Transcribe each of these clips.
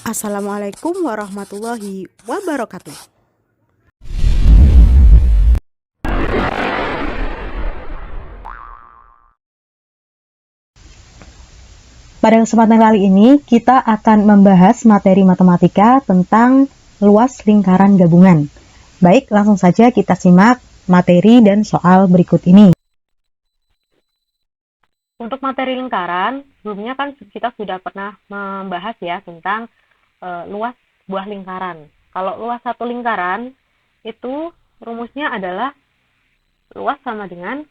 Assalamualaikum warahmatullahi wabarakatuh. Pada kesempatan kali ini, kita akan membahas materi matematika tentang luas lingkaran gabungan. Baik, langsung saja kita simak materi dan soal berikut ini. Untuk materi lingkaran, sebelumnya kan kita sudah pernah membahas ya tentang luas sebuah lingkaran. Kalau luas satu lingkaran, itu rumusnya adalah luas sama dengan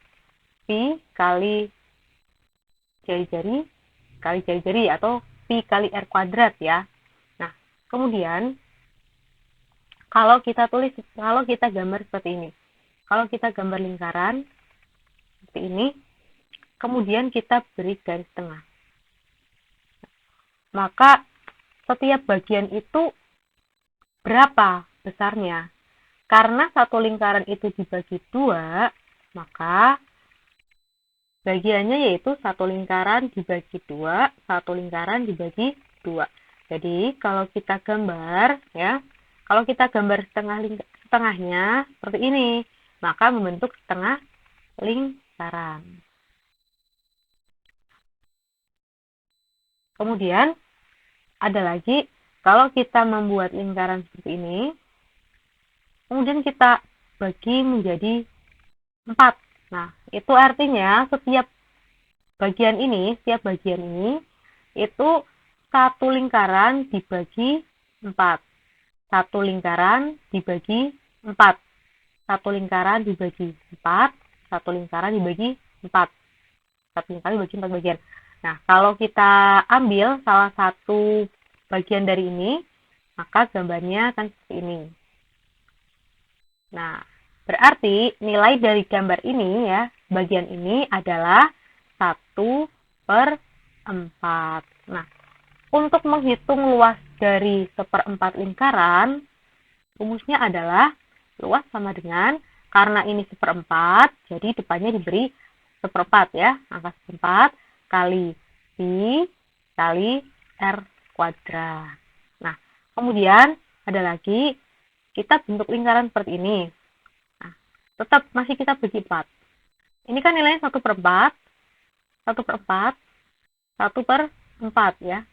pi kali jari-jari atau pi kali r kuadrat ya. Nah, kemudian kalau kita gambar seperti ini. Kalau kita gambar lingkaran seperti ini, kemudian kita beri garis tengah. Maka setiap bagian itu berapa besarnya? Karena satu lingkaran itu dibagi dua, maka bagiannya yaitu satu lingkaran dibagi dua, satu lingkaran dibagi dua. Jadi kalau kita gambar ya, kalau kita gambar setengahnya seperti ini, maka membentuk setengah lingkaran. Kemudian ada lagi, kalau kita membuat lingkaran seperti ini, kemudian kita bagi menjadi 4. Nah, itu artinya setiap bagian ini itu satu lingkaran dibagi 4. Satu lingkaran dibagi 4. Satu lingkaran dibagi 4. Satu lingkaran dibagi 4. Satu lingkaran dibagi 4 bagian. Nah, kalau kita ambil salah satu bagian dari ini, maka gambarnya akan seperti ini. Nah, berarti nilai dari gambar ini ya, bagian ini adalah 1/4. Nah, untuk menghitung luas dari 1/4 lingkaran, rumusnya adalah luas sama dengan, karena ini 1/4, jadi depannya diberi 1/4 ya, angka 1/4 kali pi kali r kuadrat. Nah, kemudian ada lagi, kita bentuk lingkaran seperti ini. Nah, tetap masih kita bagi 4. Ini kan nilainya 1/4, 1/4, 1/4 ya,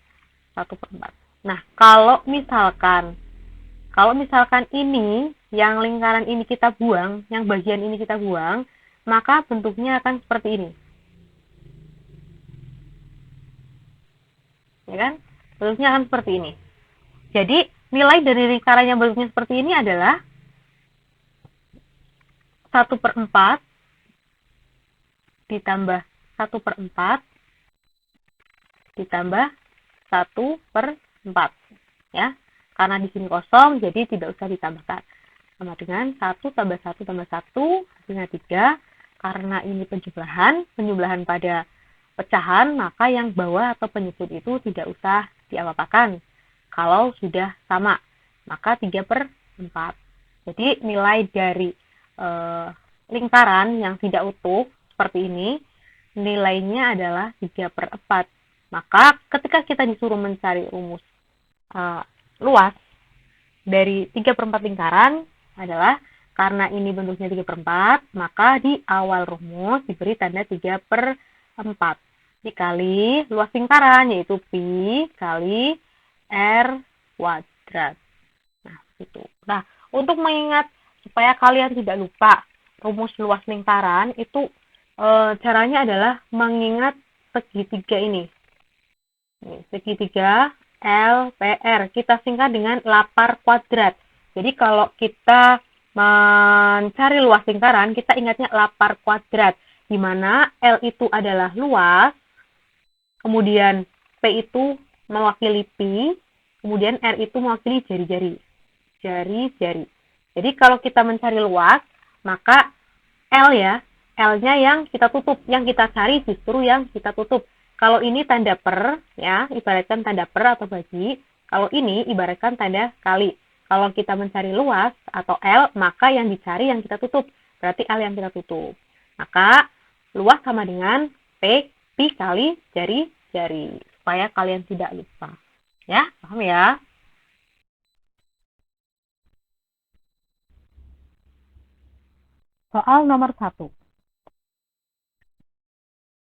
1/4. Nah, kalau misalkan ini, yang lingkaran ini kita buang, yang bagian ini kita buang, maka bentuknya akan seperti ini. Ya kan? Bentuknya akan seperti ini. Jadi, nilai dari lingkaran yang bentuknya seperti ini adalah 1/4 ditambah 1/4 ditambah 1/4 ya. Karena di sini kosong, jadi tidak usah ditambahkan. Sama dengan 1 tambah 1 tambah 1 hasilnya 3. Karena ini penjumlahan pada pecahan, maka yang bawah atau penyebut itu tidak usah diapa-apakan. Kalau sudah sama, maka 3/4. Jadi nilai dari lingkaran yang tidak utuh seperti ini, nilainya adalah 3/4. Maka ketika kita disuruh mencari rumus luas dari 3/4 lingkaran adalah, karena ini bentuknya 3/4, maka di awal rumus diberi tanda 3/4 dikali luas lingkaran, yaitu pi kali r kuadrat. Nah, itu. Nah, untuk mengingat supaya kalian tidak lupa rumus luas lingkaran, itu caranya adalah mengingat segitiga ini. Segitiga LPR. Kita singkat dengan lapar kuadrat. Jadi kalau kita mencari luas lingkaran, kita ingatnya lapar kuadrat, di mana L itu adalah luas, kemudian P itu mewakili pi, kemudian R itu mewakili jari-jari. Jari-jari. Jadi kalau kita mencari luas, maka L ya, L-nya yang kita tutup, yang kita cari justru yang kita tutup. Kalau ini tanda per, ya, ibaratkan tanda per atau bagi. Kalau ini ibaratkan tanda kali. Kalau kita mencari luas atau L, maka yang dicari yang kita tutup. Berarti L yang kita tutup. Maka luas sama dengan pi kali jari-jari. Supaya kalian tidak lupa. Ya, paham ya? Soal nomor 1.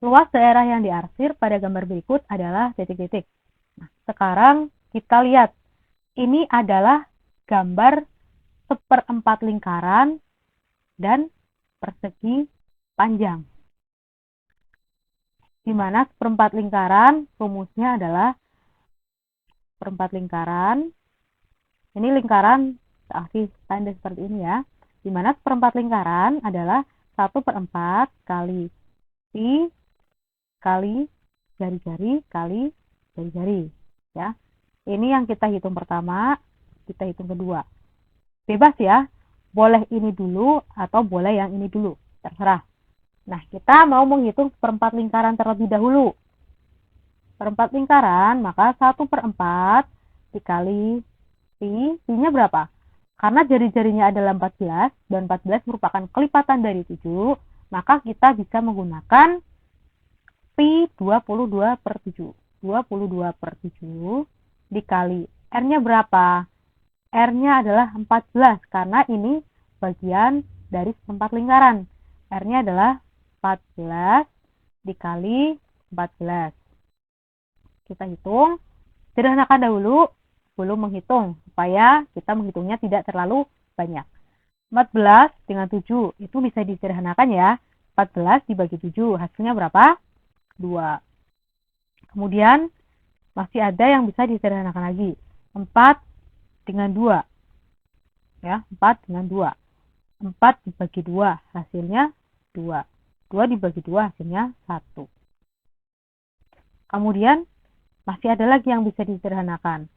Luas daerah yang diarsir pada gambar berikut adalah titik-titik. Nah, sekarang kita lihat. Ini adalah gambar seperempat lingkaran dan persegi panjang. Di mana seperempat lingkaran rumusnya adalah seperempat lingkaran. Ini lingkaran tanda seperti ini ya. Di mana seperempat lingkaran adalah 1/4 kali pi kali jari-jari kali jari-jari ya. Ini yang kita hitung pertama, kita hitung kedua. Bebas ya, boleh ini dulu atau boleh yang ini dulu, terserah. Nah, kita mau menghitung seperempat lingkaran terlebih dahulu. Perempat lingkaran, maka 1/4 dikali pi, pi-nya berapa? Karena jari-jarinya adalah 14, dan 14 merupakan kelipatan dari 7, maka kita bisa menggunakan pi 22/7. 22/7 dikali R-nya berapa? R-nya adalah 14, karena ini bagian dari seperempat lingkaran. R-nya adalah 14 dikali 14. Kita hitung, sederhanakan dahulu sebelum menghitung, supaya kita menghitungnya tidak terlalu banyak. 14 dengan 7, itu bisa disederhanakan ya. 14 dibagi 7, hasilnya berapa? 2. Kemudian, masih ada yang bisa disederhanakan lagi. 4 dengan 2. Ya, 4 dengan 2. 4 dibagi 2, hasilnya 2. 2 dibagi 2, hasilnya 1. Kemudian, masih ada lagi yang bisa disederhanakan.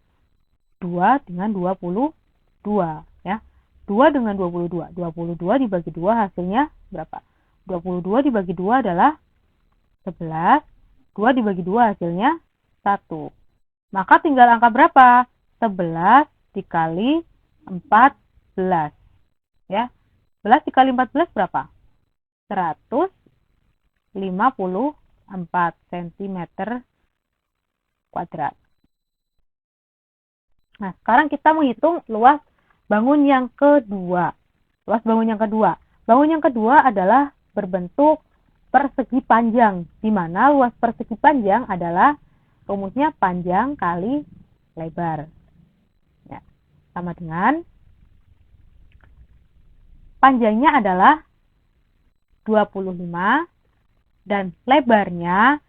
2 dengan 22. Ya. 2 dengan 22. 22 dibagi 2, hasilnya berapa? 22 dibagi 2 adalah 11. 2 dibagi 2, hasilnya 1. Maka tinggal angka berapa? 11 dikali 14. Ya. 11 dikali 14 berapa? 154 cm kuadrat. Nah, sekarang kita menghitung luas bangun yang kedua. Luas bangun yang kedua. Bangun yang kedua adalah berbentuk persegi panjang, di mana luas persegi panjang adalah rumusnya panjang kali lebar. Ya, sama dengan panjangnya adalah 25 dan lebarnya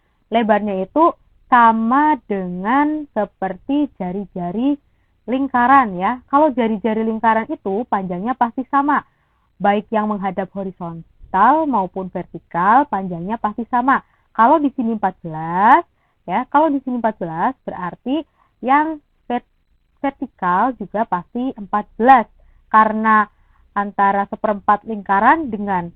itu sama dengan seperti jari-jari lingkaran ya. Kalau jari-jari lingkaran itu panjangnya pasti sama, baik yang menghadap horizontal maupun vertikal, panjangnya pasti sama. Kalau di sini 14 ya, kalau di sini 14 berarti yang vertikal juga pasti 14, karena antara seperempat lingkaran dengan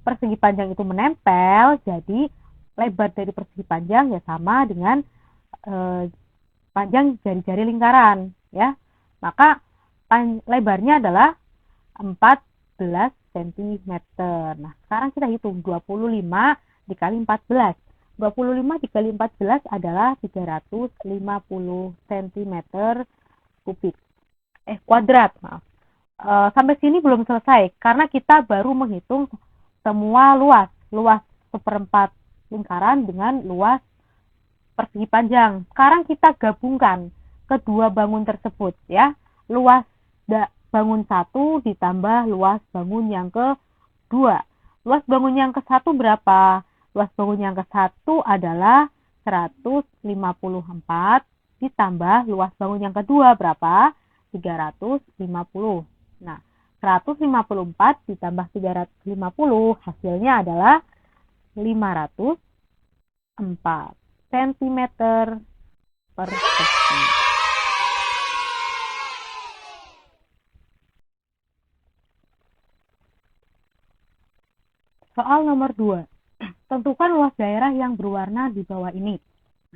persegi panjang itu menempel, jadi lebar dari persegi panjang ya sama dengan panjang jari-jari lingkaran ya. Maka lebarnya adalah 14 cm. Nah, sekarang kita hitung 25 dikali 14. 25 dikali 14 adalah 350 cm kubik. Kuadrat, maaf. Sampai sini belum selesai karena kita baru menghitung semua luas seperempat lingkaran dengan luas persegi panjang. Sekarang kita gabungkan kedua bangun tersebut ya. Luas bangun 1 ditambah luas bangun yang kedua. Luas bangun yang ke-1 berapa? Luas bangun yang ke-1 adalah 154 ditambah luas bangun yang kedua berapa? 350. Nah, 154 ditambah 350 hasilnya adalah 504 cm per persegi. Soal nomor 2. Tentukan luas daerah yang berwarna di bawah ini.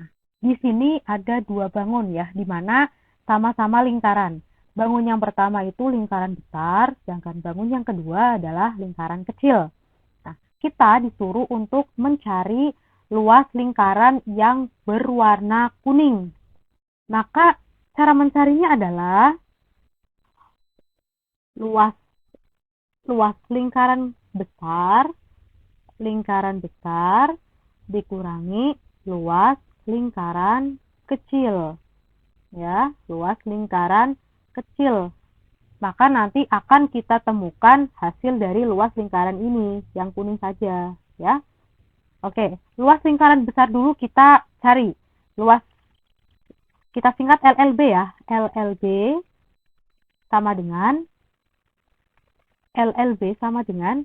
Nah, di sini ada dua bangun ya, di mana sama-sama lingkaran. Bangun yang pertama itu lingkaran besar, sedangkan bangun yang kedua adalah lingkaran kecil. Nah, kita disuruh untuk mencari luas lingkaran yang berwarna kuning. Maka cara mencarinya adalah luas luas lingkaran besar dikurangi luas lingkaran kecil. Ya, luas lingkaran kecil. Maka nanti akan kita temukan hasil dari luas lingkaran ini, yang kuning saja, ya. Oke, luas lingkaran besar dulu kita cari. Luas kita singkat LLB ya. LLB sama dengan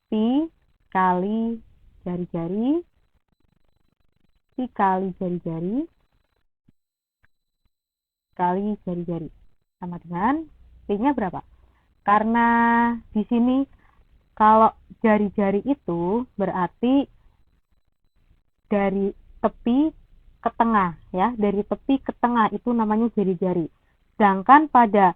pi kali jari-jari kali jari-jari sama dengan P-nya berapa? Karena di sini kalau jari-jari itu berarti dari tepi ke tengah ya, dari tepi ke tengah itu namanya jari-jari. Sedangkan pada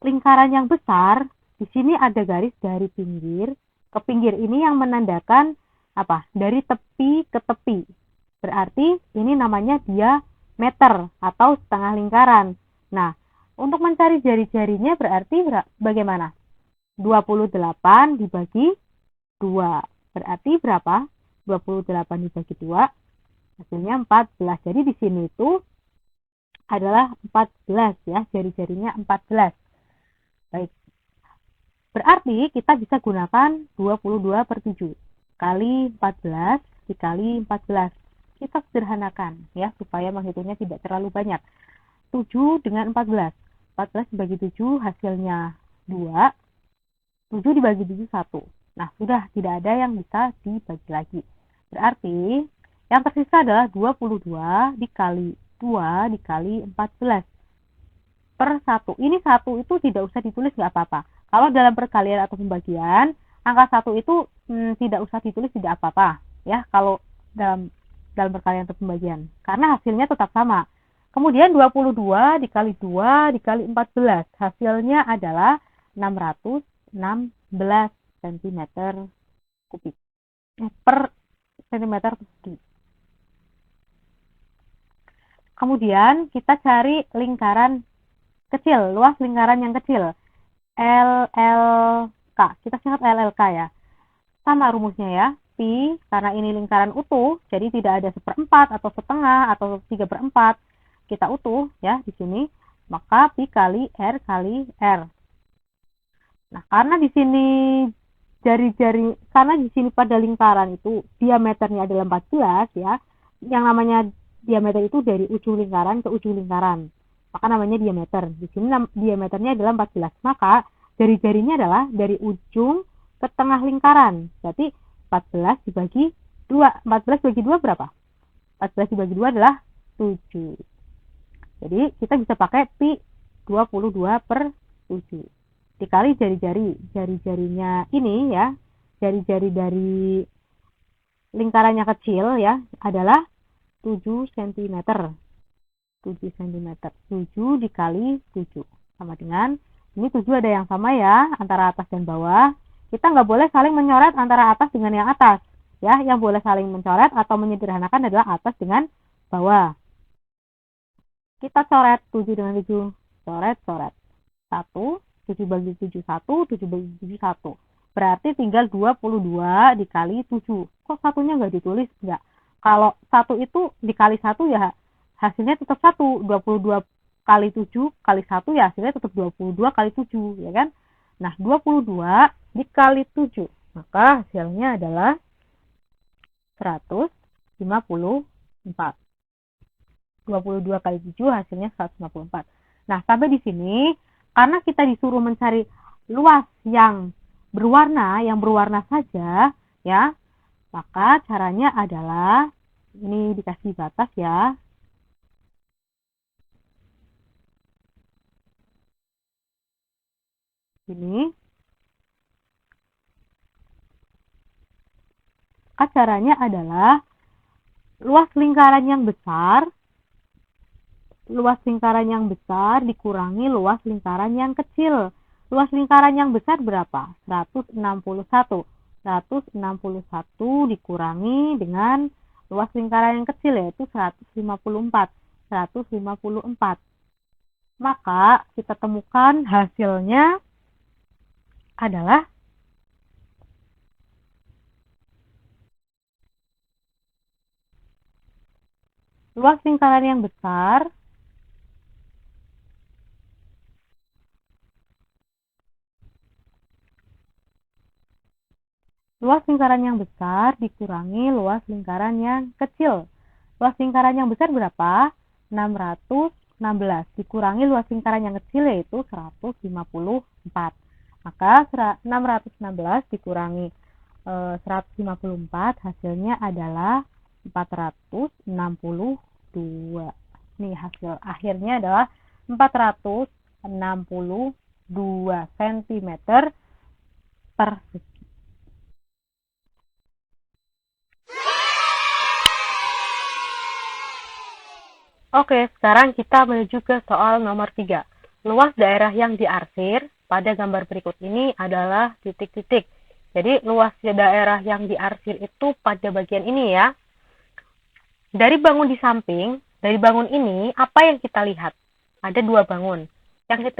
lingkaran yang besar, di sini ada garis dari pinggir ke pinggir, ini yang menandakan apa? Dari tepi ke tepi. Berarti ini namanya diameter atau setengah lingkaran. Nah, untuk mencari jari-jarinya berarti bagaimana? 28 dibagi 2. Berarti berapa? 28 dibagi 2 hasilnya 14. Jadi di sini itu adalah 14 ya, jari-jarinya 14. Baik. Berarti kita bisa gunakan 22/7 kali 14 dikali 14. Kita sederhanakan ya supaya menghitungnya tidak terlalu banyak. 7 dengan 14. 14 dibagi 7 hasilnya 2. 7 dibagi 7 1. Nah, sudah tidak ada yang bisa dibagi lagi. Berarti yang tersisa adalah 22 dikali 2 dikali 14 per 1. Ini 1 itu tidak usah ditulis, nggak apa-apa. Kalau dalam perkalian atau pembagian, angka 1 itu tidak usah ditulis, tidak apa-apa. Ya, kalau dalam perkalian atau pembagian. Karena hasilnya tetap sama. Kemudian 22 dikali 2 dikali 14. Hasilnya adalah 616 cm kubik. Per cm persegi. Kemudian kita cari lingkaran kecil, luas lingkaran yang kecil. LLK. Kita singkat LLK ya. Sama rumusnya ya. Pi, karena ini lingkaran utuh, jadi tidak ada 1/4 atau setengah atau 3/4. Kita utuh ya di sini. Maka pi kali R kali R. Nah, karena di sini karena di sini pada lingkaran itu diameternya adalah 14 ya. Yang namanya diameter itu dari ujung lingkaran ke ujung lingkaran. Maka namanya diameter. Di sini diameternya adalah 14. Maka jari-jarinya adalah dari ujung ke tengah lingkaran. Berarti 14 dibagi 2. 14 dibagi 2 berapa? 14 dibagi 2 adalah 7. Jadi kita bisa pakai pi 22/7. Dikali jari-jarinya ini ya, jari-jari dari lingkarannya kecil ya, adalah 7 cm. 7 cm. 7 dikali 7. Sama dengan, ini 7 ada yang sama ya, antara atas dan bawah. Kita nggak boleh saling mencoret antara atas dengan yang atas. Ya, yang boleh saling mencoret atau menyederhanakan adalah atas dengan bawah. Kita coret 7 dengan 7. Coret. 1. 7 bagi 7 1, 7 bagi 7 1. Berarti tinggal 22 dikali 7. Kok satunya nggak ditulis? Nggak. Kalau 1 itu dikali 1 ya hasilnya tetap 1. 22 kali 7 kali 1 ya hasilnya tetap 22 kali 7. Ya kan? Nah, 22 dikali 7. Maka hasilnya adalah 154. 22 kali 7 hasilnya 154. Nah, sampai di sini karena kita disuruh mencari luas yang berwarna saja ya, maka caranya adalah ini dikasih batas ya. Ini caranya adalah luas lingkaran yang besar dikurangi luas lingkaran yang kecil. Luas lingkaran yang besar berapa? 161. 161 dikurangi dengan luas lingkaran yang kecil yaitu 154. 154. Maka kita temukan hasilnya adalah luas lingkaran yang besar dikurangi luas lingkaran yang kecil. Luas lingkaran yang besar berapa? 616 dikurangi luas lingkaran yang kecil yaitu 154. Maka 616 dikurangi 154 hasilnya adalah 462. Nih hasil akhirnya adalah 462 cm persegi. Oke, sekarang kita menuju ke soal nomor 3. Luas daerah yang diarsir pada gambar berikut ini adalah titik-titik. Jadi, luas daerah yang diarsir itu pada bagian ini ya. Dari bangun di samping, dari bangun ini, apa yang kita lihat? Ada dua bangun. Yang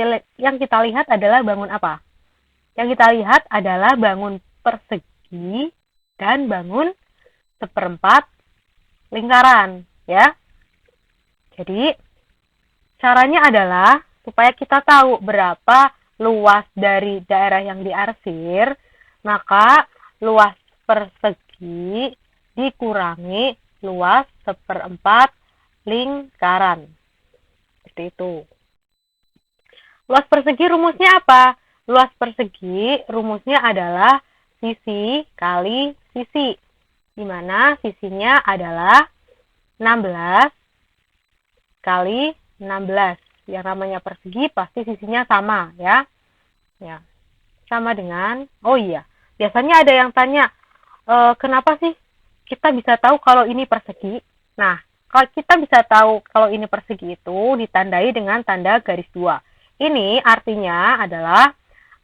kita lihat adalah bangun apa? Yang kita lihat adalah bangun persegi dan bangun seperempat lingkaran, ya. Jadi, caranya adalah supaya kita tahu berapa luas dari daerah yang diarsir, maka luas persegi dikurangi luas seperempat lingkaran. Seperti itu. Luas persegi rumusnya apa? Luas persegi rumusnya adalah sisi kali sisi, di mana sisinya adalah 16 kali 16. Yang namanya persegi pasti sisinya sama ya. Ya. Sama dengan, oh iya, biasanya ada yang tanya, kenapa sih kita bisa tahu kalau ini persegi? Nah, kalau kita bisa tahu kalau ini persegi itu ditandai dengan tanda garis 2. Ini artinya adalah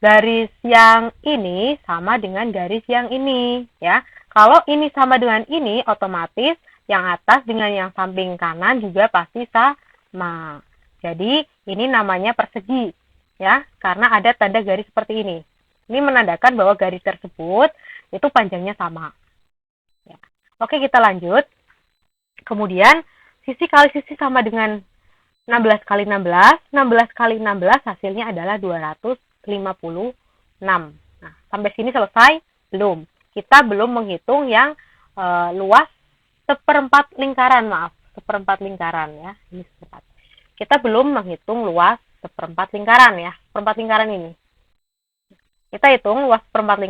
garis yang ini sama dengan garis yang ini ya. Kalau ini sama dengan ini, otomatis yang atas dengan yang samping kanan juga pasti sama. Jadi, ini namanya persegi, ya, karena ada tanda garis seperti ini. Ini menandakan bahwa garis tersebut itu panjangnya sama. Ya. Oke, kita lanjut. Kemudian, sisi kali sisi sama dengan 16 kali 16. 16 kali 16 hasilnya adalah 256. Nah, sampai sini selesai? Belum. Kita belum menghitung yang luas seperempat lingkaran, seperempat lingkaran ya. Ini seperempat. Kita belum menghitung luas seperempat lingkaran ya, seperempat lingkaran ini. Kita hitung luas seperempat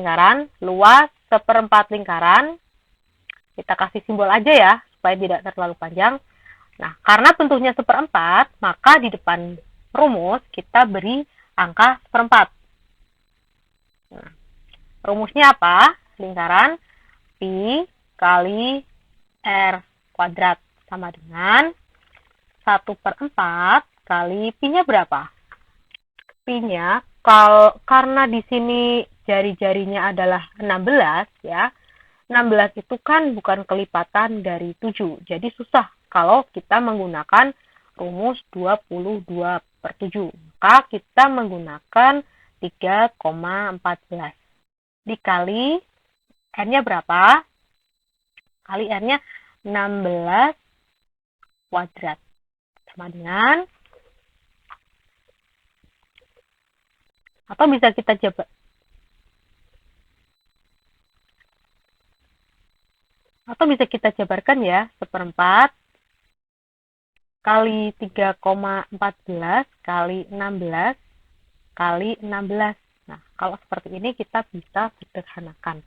lingkaran, kita kasih simbol aja ya, supaya tidak terlalu panjang. Nah, karena bentuknya seperempat, maka di depan rumus kita beri angka seperempat. Nah, rumusnya apa? Lingkaran pi kali r kuadrat sama dengan 1/4 kali pi-nya berapa? Pi-nya, karena di sini jari-jarinya adalah 16 ya. 16 itu kan bukan kelipatan dari 7. Jadi susah kalau kita menggunakan rumus 22/7. Maka kita menggunakan 3,14. Dikali R-nya berapa? Kali R-nya 16 kuadrat. Sama dengan, atau bisa kita coba, jabarkan ya, seperempat kali 3,14 kali 16 kali 16. Nah, kalau seperti ini kita bisa sederhanakan.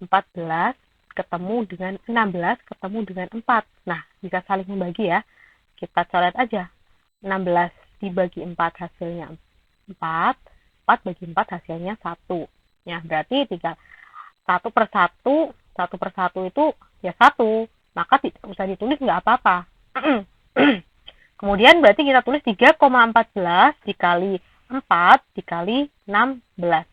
14 ketemu dengan 16 ketemu dengan 4. Nah, bisa saling membagi ya. Kita coret aja. 16 dibagi 4 hasilnya 4. 4 bagi 4 hasilnya 1. Ya, berarti 1/1 itu ya 1. Maka tidak usah ditulis, nggak apa-apa. Kemudian berarti kita tulis 3,14 dikali 4 dikali 16.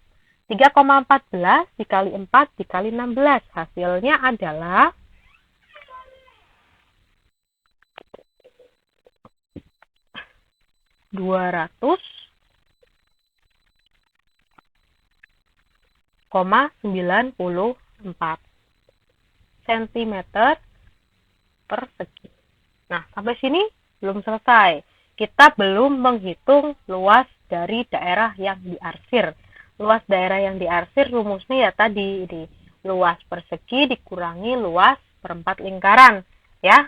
3,14 dikali 4 dikali 16. Hasilnya adalah 200 cm persegi. Nah, sampai sini belum selesai. Kita belum menghitung luas dari daerah yang diarsir. Luas daerah yang diarsir rumusnya ya tadi ini. Luas persegi dikurangi luas perempat lingkaran. Ya,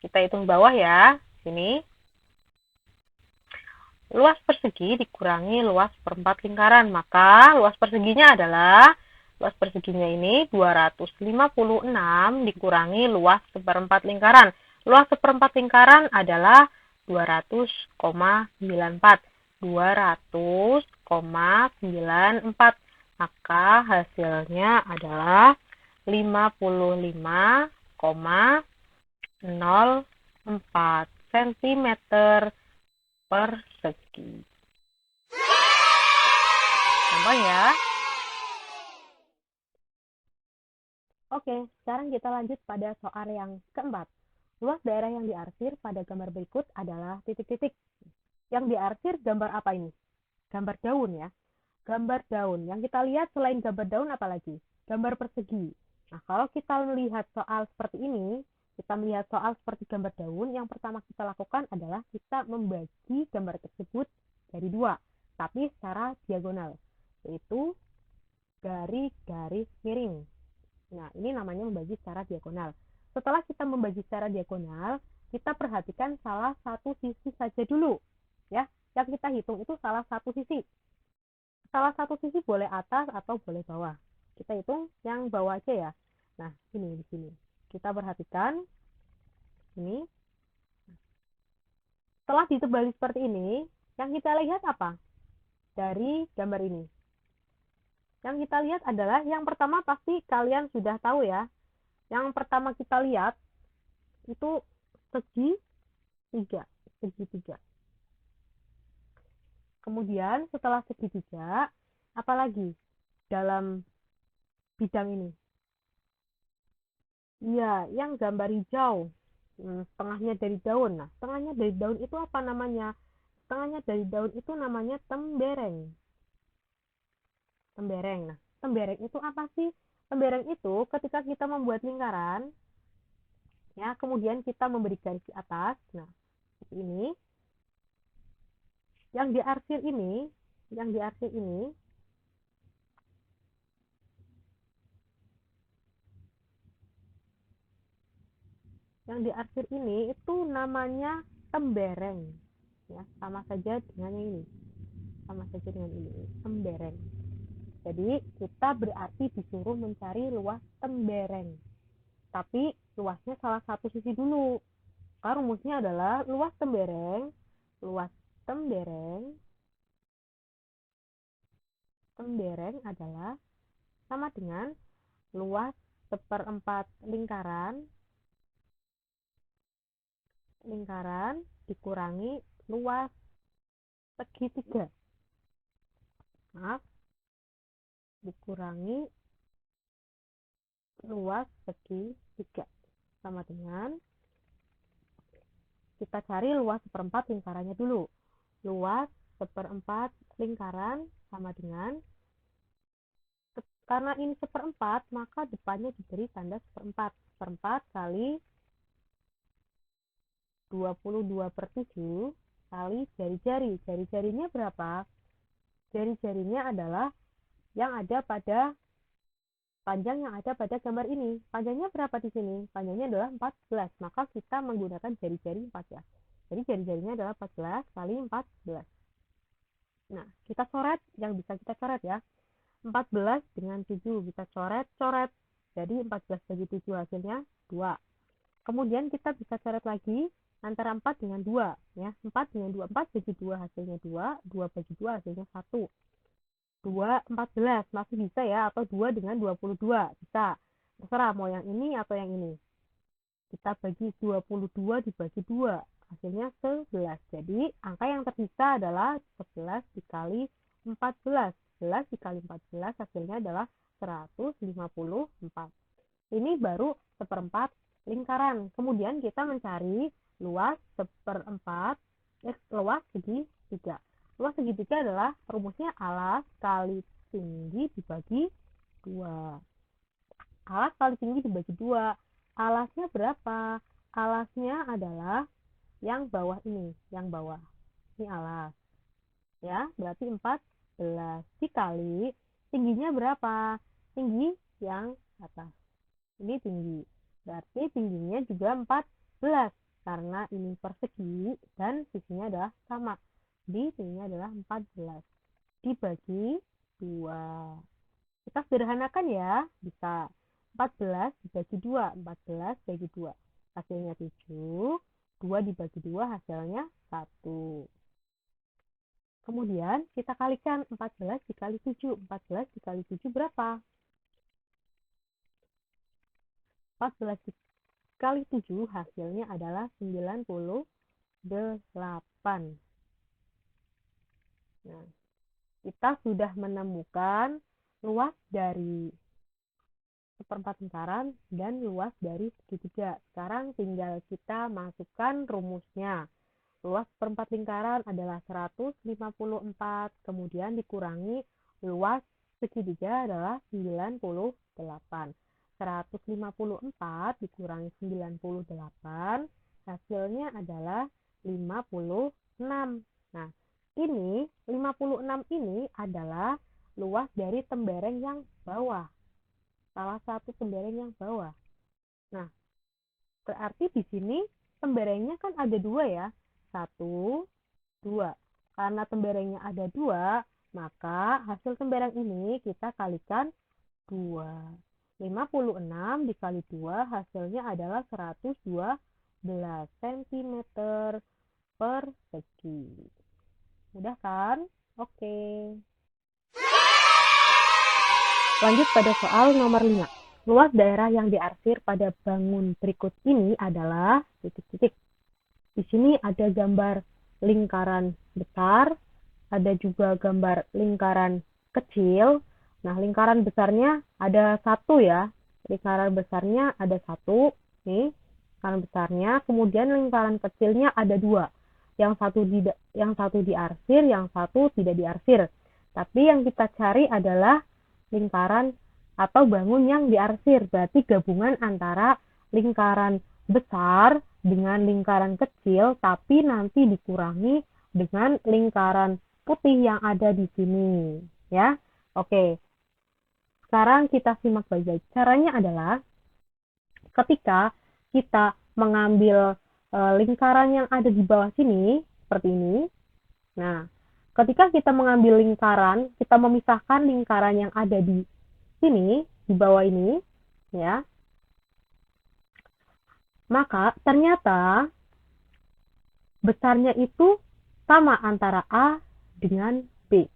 kita hitung bawah ya. Sini. Luas persegi dikurangi luas perempat lingkaran. Maka luas perseginya adalah, luas perseginya ini 256 dikurangi luas seperempat lingkaran. Luas seperempat lingkaran adalah 200,94. 200,94. Maka hasilnya adalah 55,04 cm persegi. Gampang ya? Oke, sekarang kita lanjut pada soal yang keempat. Luas daerah yang diarsir pada gambar berikut adalah titik-titik. Yang diarsir gambar apa ini? Gambar daun ya. Gambar daun. Yang kita lihat selain gambar daun apa lagi? Gambar persegi. Nah, kalau kita melihat soal seperti ini, kita melihat soal seperti gambar daun, yang pertama kita lakukan adalah kita membagi gambar tersebut dari dua, tapi secara diagonal, yaitu dari garis miring. Nah, ini namanya membagi secara diagonal. Setelah kita membagi secara diagonal, kita perhatikan salah satu sisi saja dulu. Ya, yang kita hitung itu salah satu sisi. Salah satu sisi boleh atas atau boleh bawah. Kita hitung yang bawah aja ya. Nah, ini di sini. Kita perhatikan ini. Setelah ditebali seperti ini, yang kita lihat apa? Dari gambar ini. Yang kita lihat adalah yang pertama pasti kalian sudah tahu ya. Yang pertama kita lihat itu segitiga. Kemudian setelah segitiga, apalagi dalam bidang ini? Iya, yang gambar hijau. Setengahnya dari daun. Nah, setengahnya dari daun itu apa namanya? Setengahnya dari daun itu namanya tembereng. Tembereng. Nah, tembereng itu apa sih? Tembereng itu ketika kita membuat lingkaran, ya, kemudian kita memberi garis di atas. Nah, seperti ini. Yang diarsir ini, yang diarsir ini itu namanya tembereng. Ya, sama saja dengan ini. Tembereng. Jadi, kita berarti disuruh mencari luas tembereng. Tapi, luasnya salah satu sisi dulu. Karena rumusnya adalah luas tembereng adalah sama dengan luas seperempat lingkaran dikurangi luas segitiga. Dikurangi luas segitiga. Sama dengan, kita cari luas seperempat lingkarannya dulu. Luas seperempat lingkaran sama dengan, karena ini seperempat, maka depannya diberi tanda seperempat. Seperempat kali 22/7 kali jari-jari. Jari-jarinya berapa? Jari-jarinya adalah yang ada pada panjang yang ada pada gambar ini. Panjangnya berapa di sini? Panjangnya adalah 14. Maka kita menggunakan jari-jari 14. Jadi jari-jarinya adalah 14 kali 14. Nah, kita coret yang bisa kita coret ya. 14 dengan 7 kita coret-coret. Jadi 14 bagi 7 hasilnya 2. Kemudian kita bisa coret lagi antara 4 dengan 2 ya. 4 dengan 2, 4 bagi 2 hasilnya 2, 2 bagi 2 hasilnya 1. 2 14 masih bisa ya, atau 2 dengan 22 bisa. Terserah mau yang ini atau yang ini. Kita bagi 22 dibagi 2 hasilnya 11. Jadi angka yang tersisa adalah 11 dikali 14. 11 dikali 14 hasilnya adalah 154. Ini baru seperempat lingkaran. Kemudian kita mencari luas luas segitiga. Luas segitiga adalah rumusnya alas kali tinggi dibagi 2. Alas kali tinggi dibagi 2. Alasnya berapa? Alasnya adalah yang bawah ini, yang bawah. Ini alas. Ya, berarti 14 dikali tingginya berapa? Tinggi yang atas. Ini tinggi. Berarti tingginya juga 14 karena ini persegi dan sisinya adalah sama. Di tingginya adalah 14 dibagi 2. Kita sederhanakan ya, bisa 14 dibagi 2, 14 bagi 2. Hasilnya 7, 2 dibagi 2 hasilnya 1. Kemudian kita kalikan 14 dikali 7. 14 dikali 7 berapa? 14 dikali 7 hasilnya adalah 98. Nah, kita sudah menemukan luas dari seperempat lingkaran dan luas dari segitiga. Sekarang tinggal kita masukkan rumusnya. Luas seperempat lingkaran adalah 154, kemudian dikurangi luas segitiga adalah 98. 154 dikurangi 98, hasilnya adalah 56. Nah, ini 56 ini adalah luas dari tembereng yang bawah. Salah satu tembereng yang bawah. Nah, berarti di sini temberengnya kan ada 2 ya. 1, 2. Karena temberengnya ada 2, maka hasil tembereng ini kita kalikan 2. 56 dikali 2 hasilnya adalah 112 cm persegi. Mudah kan? Oke. Lanjut pada soal nomor 5. Luas daerah yang diarsir pada bangun berikut ini adalah titik-titik. Di sini ada gambar lingkaran besar, ada juga gambar lingkaran kecil. Nah, lingkaran besarnya ada 1 ya. Lingkaran besarnya ada 1. Nih, lingkaran besarnya. Kemudian lingkaran kecilnya ada 2. Yang satu diarsir, yang satu tidak diarsir. Tapi yang kita cari adalah lingkaran atau bangun yang diarsir. Berarti gabungan antara lingkaran besar dengan lingkaran kecil, tapi nanti dikurangi dengan lingkaran putih yang ada di sini, ya. Oke. Sekarang kita simak baik-baik. Caranya adalah ketika kita mengambil lingkaran yang ada di bawah sini seperti ini. Nah, ketika kita mengambil lingkaran, kita memisahkan lingkaran yang ada di sini, di bawah ini, ya. Maka ternyata besarnya itu sama antara A dengan B.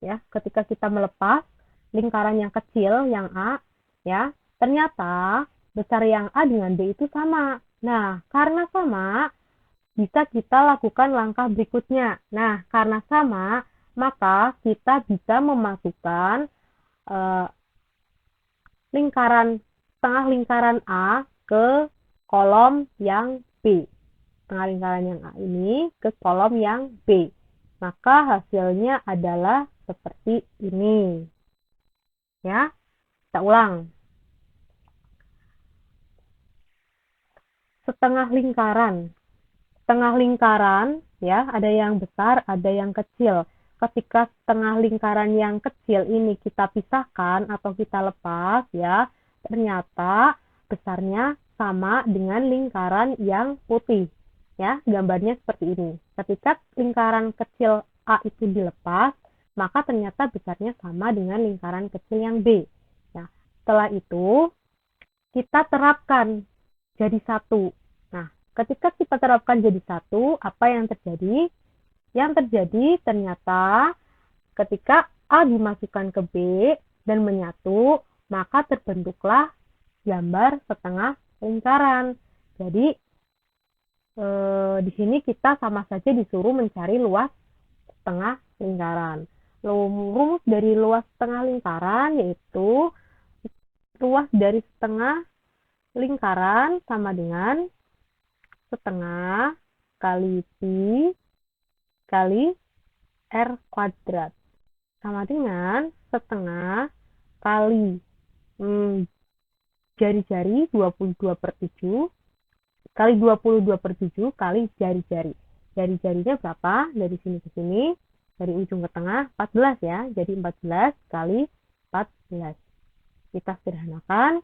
Ya, ketika kita melepas lingkaran yang kecil yang A, ya, ternyata besar yang A dengan B itu sama. Nah, karena sama, bisa kita lakukan langkah berikutnya. Nah, karena sama, maka kita bisa memasukkan tengah lingkaran A ke kolom yang B. Tengah lingkaran yang A ini ke kolom yang B. Maka hasilnya adalah seperti ini. Ya, kita ulang. Setengah lingkaran. Setengah lingkaran, ya, ada yang besar, ada yang kecil. Ketika setengah lingkaran yang kecil ini kita pisahkan atau kita lepas, ya, ternyata besarnya sama dengan lingkaran yang putih. Ya, gambarnya seperti ini. Ketika lingkaran kecil A itu dilepas, maka ternyata besarnya sama dengan lingkaran kecil yang B. Nah, setelah itu kita terapkan jadi 1. Nah, ketika kita terapkan jadi 1, apa yang terjadi? Yang terjadi ternyata ketika A dimasukkan ke B dan menyatu, maka terbentuklah gambar setengah lingkaran. Jadi, di sini kita sama saja disuruh mencari luas setengah lingkaran. Rumus dari luas setengah lingkaran yaitu luas dari setengah lingkaran sama dengan setengah kali pi kali r kuadrat sama dengan setengah kali jari-jari 22/7 kali 22/7 kali jari-jari. Jari-jarinya berapa? Dari sini ke sini, dari ujung ke tengah 14 ya. Jadi 14 kali 14. Kita sederhanakan.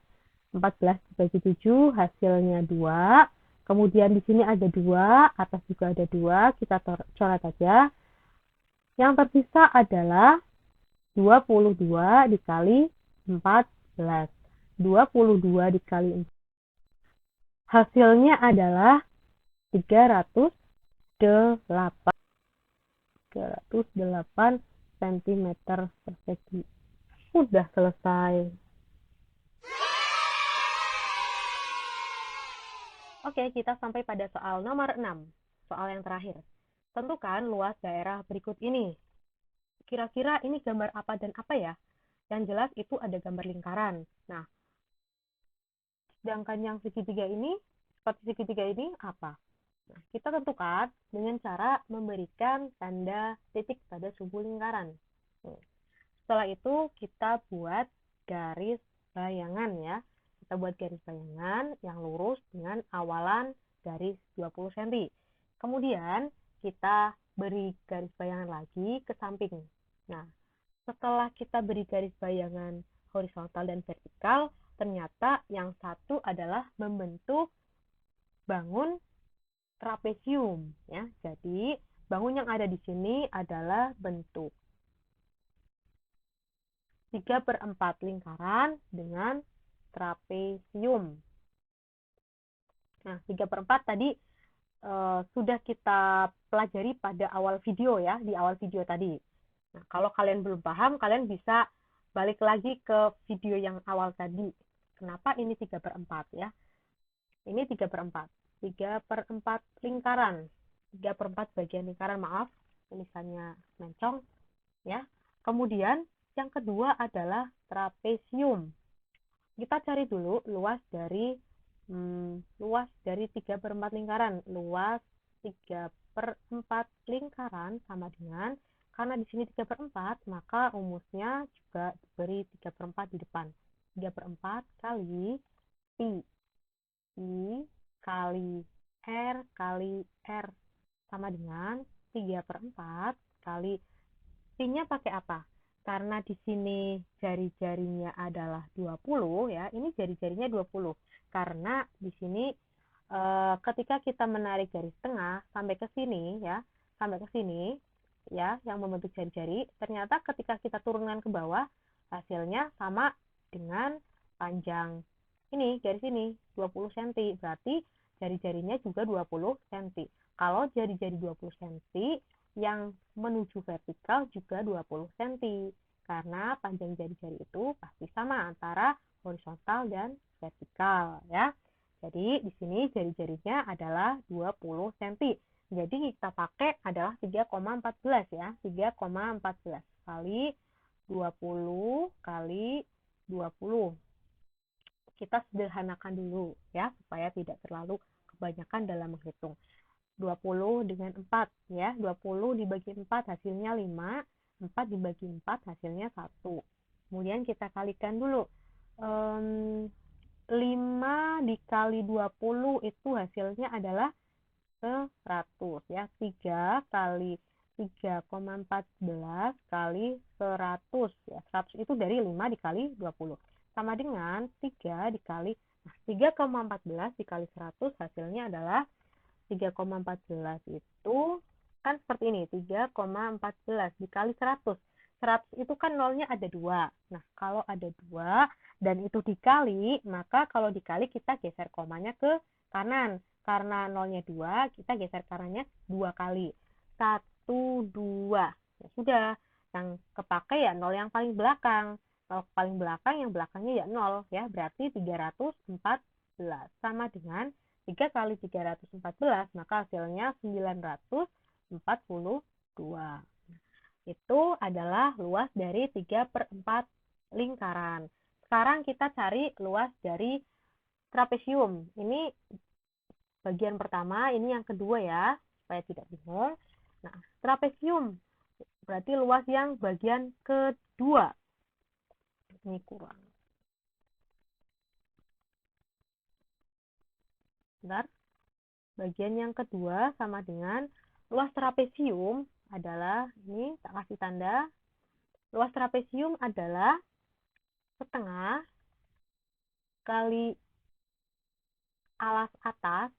14 dibagi 7 hasilnya 2. Kemudian di sini ada 2, atas juga ada 2. Kita coret aja. Yang tersisa adalah 22 dikali 14. 22 dikali 4. Hasilnya adalah 308 cm persegi. Udah selesai. Oke, kita sampai pada soal nomor 6. Soal yang terakhir. Tentukan luas daerah berikut ini. Kira-kira ini gambar apa dan apa ya? Yang jelas itu ada gambar lingkaran. Nah, sedangkan yang segitiga ini, seperti segitiga ini apa? Nah, kita tentukan dengan cara memberikan tanda titik pada sumbu lingkaran. Setelah itu kita buat garis bayangan ya. Kita buat garis bayangan yang lurus dengan awalan garis 20 cm. Kemudian kita beri garis bayangan lagi ke samping. Nah, setelah kita beri garis bayangan horizontal dan vertikal, ternyata yang satu adalah membentuk bangun trapesium ya. Jadi, bangun yang ada di sini adalah bentuk 3/4 lingkaran dengan trapesium. Nah, 3/4 tadi sudah kita pelajari pada awal video ya, di awal video tadi. Nah, kalau kalian belum paham, kalian bisa balik lagi ke video yang awal tadi. Kenapa ini 3/4 ya? Ini 3/4. 3/4 lingkaran. 3/4 bagian lingkaran, maaf. Tulisannya mencong ya. Kemudian yang kedua adalah trapesium. Kita cari dulu luas dari 3/4 lingkaran. Luas 3/4 lingkaran sama dengan, karena di sini 3/4, maka rumusnya juga diberi 3/4 di depan. 3/4 kali pi. I kali R kali R sama dengan 3/4 kali pi-nya pakai apa? Karena di sini jari-jarinya adalah 20 ya. Ini jari-jarinya 20. Karena di sini ketika kita menarik garis tengah sampai ke sini ya, yang membentuk jari-jari, ternyata ketika kita turunkan ke bawah hasilnya sama dengan panjang ini, garis ini 20 cm. Berarti jari-jarinya juga 20 cm. Kalau jari-jari 20 cm, yang menuju vertikal juga 20 cm. Karena panjang jari-jari itu pasti sama antara horizontal dan vertikal ya. Jadi di sini jari-jarinya adalah 20 cm. Jadi kita pakai adalah 3,14 ya. 3,14 kali 20 kali 20. Kita sederhanakan dulu ya, supaya tidak terlalu kebanyakan dalam menghitung. 20 dengan 4 ya. 20 dibagi 4 hasilnya 5. 4 dibagi 4 hasilnya 1. Kemudian kita kalikan dulu. 5 dikali 20 itu hasilnya adalah 100 ya. 3 kali 3,14 kali 100 ya. 100 itu dari 5 dikali 20. Sama dengan 3 dikali 3,14 dikali 100 hasilnya adalah 3,14 itu kan seperti ini. 3,14 dikali 100. 100 itu kan nolnya ada 2. Nah, kalau ada 2 dan itu dikali, maka kalau dikali kita geser komanya ke kanan. Karena nolnya 2, kita geser kanannya 2 kali. 1, 2. Ya sudah, yang kepakai ya nol yang paling belakang. Nol paling belakang, yang belakangnya ya 0. Ya, berarti 314. Sama dengan 3 kali 314, maka hasilnya 942. Itu adalah luas dari 3/4 lingkaran. Sekarang kita cari luas dari trapesium. Ini bagian pertama, ini yang kedua ya, supaya tidak bingung. Nah, trapesium berarti luas yang bagian kedua. Ini kurang. Bentar. Bagian yang kedua sama dengan luas trapesium adalah, ini tak kasih tanda, luas trapesium adalah setengah kali alas atas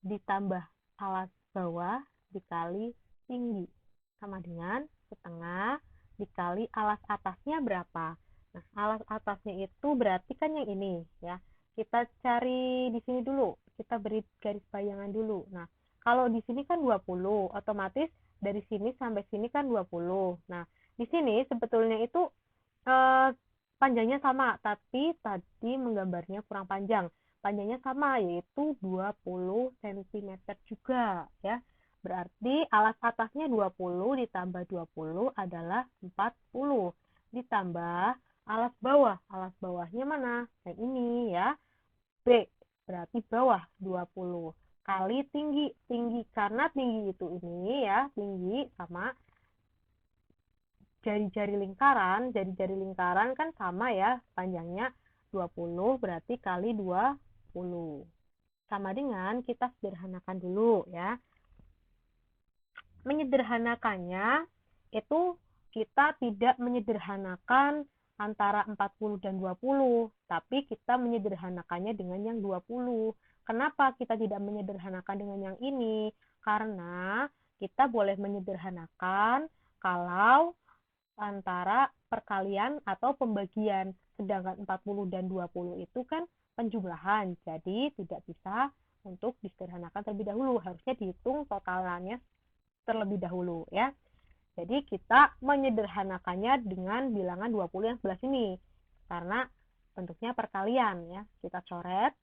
ditambah alas bawah dikali tinggi, sama dengan setengah dikali alas atasnya berapa. Nah, alas atasnya itu berarti kan yang ini ya. Kita cari di sini dulu, kita beri garis bayangan dulu. Nah, kalau di sini kan 20, otomatis dari sini sampai sini kan 20. Nah, di sini sebetulnya itu panjangnya sama, tapi tadi menggambarnya kurang panjang. Panjangnya sama, yaitu 20 cm juga ya. Berarti alas atasnya 20 ditambah 20 adalah 40. Ditambah alas bawah. Alas bawahnya mana? Yang ini ya. B. Berarti bawah 20 kali tinggi. Tinggi karena tinggi itu ini ya, tinggi sama jari-jari lingkaran. Jari-jari lingkaran kan sama ya, panjangnya 20 berarti kali 20. Sama dengan kita sederhanakan dulu ya. Menyederhanakannya itu kita tidak menyederhanakan antara 40 dan 20, tapi kita menyederhanakannya dengan yang 20. Kenapa kita tidak menyederhanakan dengan yang ini? Karena kita boleh menyederhanakan kalau antara perkalian atau pembagian, sedangkan 40 dan 20 itu kan penjumlahan, jadi tidak bisa untuk disederhanakan terlebih dahulu, harusnya dihitung totalannya terlebih dahulu ya. Jadi kita menyederhanakannya dengan bilangan 20 yang sebelah sini, karena bentuknya perkalian ya. Kita coret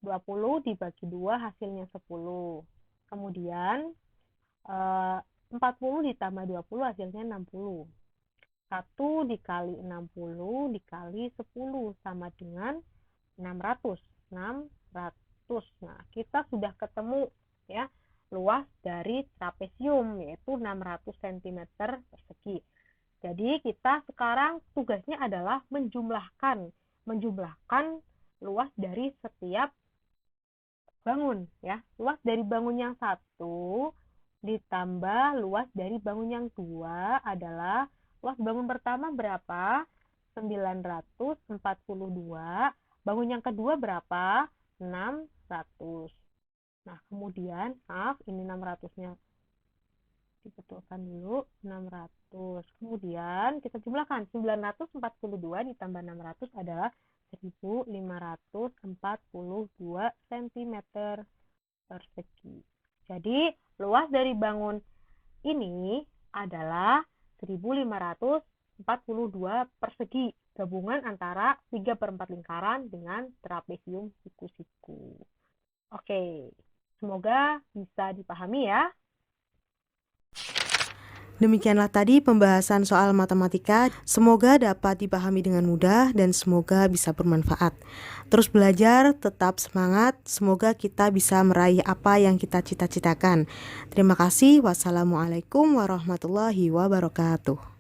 20 dibagi 2 hasilnya 10. Kemudian 40 ditambah 20 hasilnya 60. 1 dikali 60 dikali 10 sama dengan 600. 600. Nah, kita sudah ketemu ya luas dari trapesium, yaitu 600 cm persegi. Jadi kita sekarang tugasnya adalah menjumlahkan luas dari setiap bangun ya. Luas dari bangun yang satu ditambah luas dari bangun yang dua adalah, luas bangun pertama berapa? 942. Bangun yang kedua berapa? 600. Nah, kemudian, maaf, ini 600-nya dibetulkan dulu, 600. Kemudian, kita jumlahkan, 942 ditambah 600 adalah 1542 cm persegi. Jadi, luas dari bangun ini adalah 1542 persegi, gabungan antara 3/4 lingkaran dengan trapesium siku-siku. Oke. Semoga bisa dipahami ya. Demikianlah tadi pembahasan soal matematika. Semoga dapat dipahami dengan mudah dan semoga bisa bermanfaat. Terus belajar, tetap semangat. Semoga kita bisa meraih apa yang kita cita-citakan. Terima kasih. Wassalamualaikum warahmatullahi wabarakatuh.